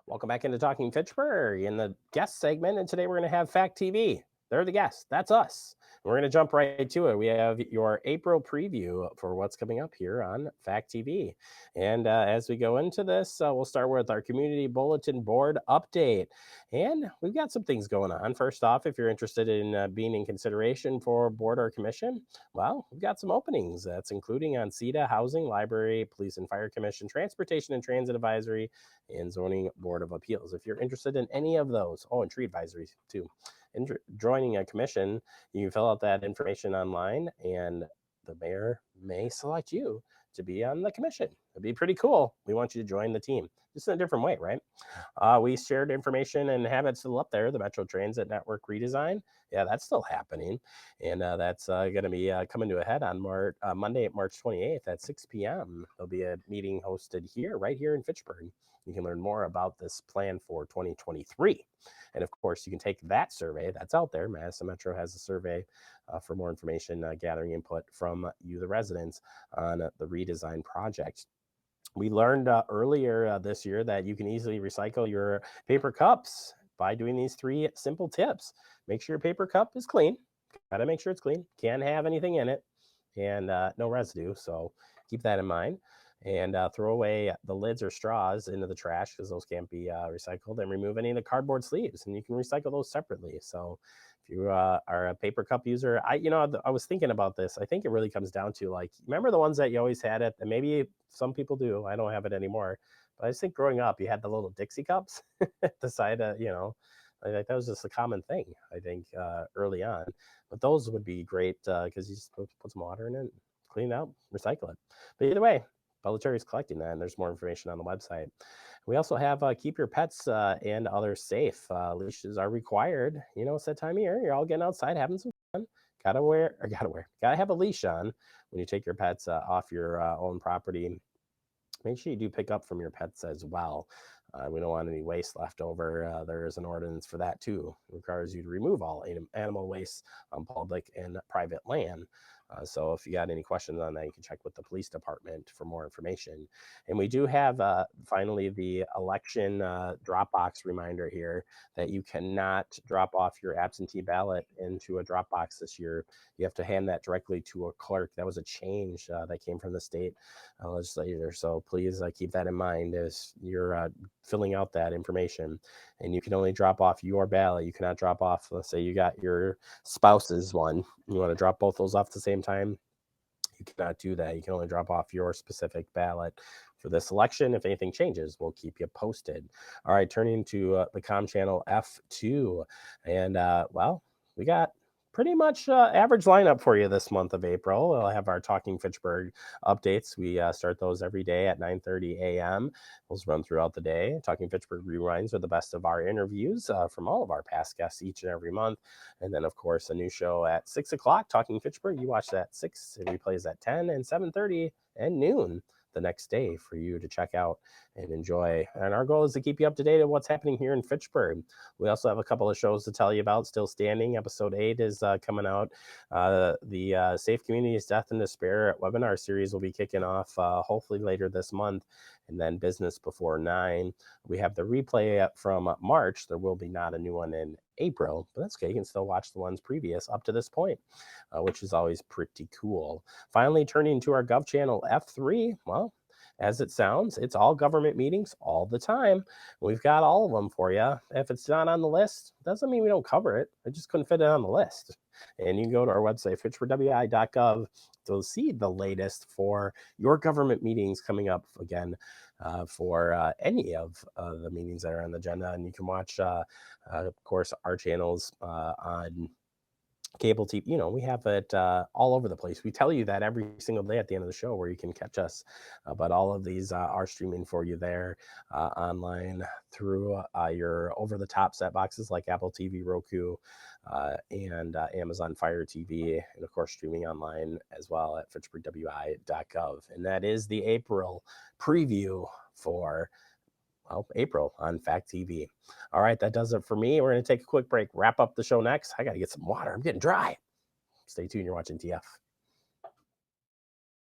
Welcome back into Talking Fitchburg in the guest segment. And today we're going to have FACTv. They're the guests. That's us. We're going to jump right to it. We have your April preview for what's coming up here on FACTv. And as we go into this, we'll start with our community bulletin board update. And we've got some things going on. First off, if you're interested in being in consideration for board or commission, well, we've got some openings. That's including on CETA, Housing, Library, Police and Fire Commission, Transportation and Transit Advisory, and Zoning Board of Appeals. If you're interested in any of those, and tree advisory too, and joining a commission, you can fill out that information online, and the mayor may select you to be on the commission. It'd be pretty cool. We want you to join the team, just in a different way, right? We shared information and have it still up there. The Metro Transit Network redesign, yeah, that's still happening, and that's going to be coming to a head on Monday, March 28th at 6 p.m. There'll be a meeting hosted here, right here in Fitchburg. You can learn more about this plan for 2023. And of course, you can take that survey that's out there. Madison Metro has a survey for more information, gathering input from you, the residents, on the redesign project. We learned earlier this year that you can easily recycle your paper cups by doing these 3 simple tips. Make sure your paper cup is clean. Got to make sure it's clean. Can't have anything in it, and no residue. So keep that in mind. And throw away the lids or straws into the trash because those can't be recycled, and remove any of the cardboard sleeves, and you can recycle those separately. So if you are a paper cup user, I was thinking about this. I think it really comes down to, like, remember the ones that you always had it, and maybe some people do. I don't have it anymore, but I just think growing up, you had the little Dixie cups at the side of, like that was just a common thing, I think, early on. But those would be great because you just put some water in it, clean it out, recycle it. But either way, Belletary is collecting that, and there's more information on the website. We also have keep your pets and others safe. Leashes are required. It's that time of year. You're all getting outside, having some fun. Gotta have a leash on when you take your pets off your own property. Make sure you do pick up from your pets as well. We don't want any waste left over. There is an ordinance for that too. It requires you to remove all animal waste on public and private land. So if you got any questions on that, you can check with the police department for more information. And we do have finally the election Dropbox reminder here that you cannot drop off your absentee ballot into a Dropbox this year. You have to hand that directly to a clerk. That was a change that came from the state legislature. So please keep that in mind as you're filling out that information. And you can only drop off your ballot. You cannot drop off, let's say you got your spouse's one. You want to drop both those off at the same time. You cannot do that. You can only drop off your specific ballot for this election. If anything changes, we'll keep you posted. All right, turning to the comm channel F2. And well, we got pretty much average lineup for you this month of April. We'll have our Talking Fitchburg updates. We start those every day at 9:30 a.m. We'll run throughout the day. Talking Fitchburg rewinds are the best of our interviews from all of our past guests each and every month. And then, of course, a new show at 6 o'clock, Talking Fitchburg. You watch that at 6. It replays at 10 and 7:30 and noon the next day for you to check out and enjoy. And our goal is to keep you up to date on what's happening here in Fitchburg. We also have a couple of shows to tell you about. Still Standing, episode 8 is coming out. The Safe Communities Death and Despair webinar series will be kicking off hopefully later this month. And then Business Before 9. We have the replay from March. There will be not a new one in April, but that's okay. You can still watch the ones previous up to this point, which is always pretty cool. Finally, turning to our Gov channel F3. Well, as it sounds, it's all government meetings all the time. We've got all of them for you. If it's not on the list, doesn't mean we don't cover it. I just couldn't fit it on the list. And you can go to our website, fitchburgwi.gov, to see the latest for your government meetings coming up again for any of the meetings that are on the agenda. And you can watch, of course, our channels on cable TV. We have it all over the place. We tell you that every single day at the end of the show where you can catch us. But all of these are streaming for you there online through your over-the-top set boxes like Apple TV, Roku, and Amazon Fire TV, and of course streaming online as well at fitchburgwi.gov. And that is the April preview for April on FACTv. All right, that does it for me. We're going to take a quick break, wrap up the show next. I got to get some water. I'm getting dry. Stay tuned. You're watching TF.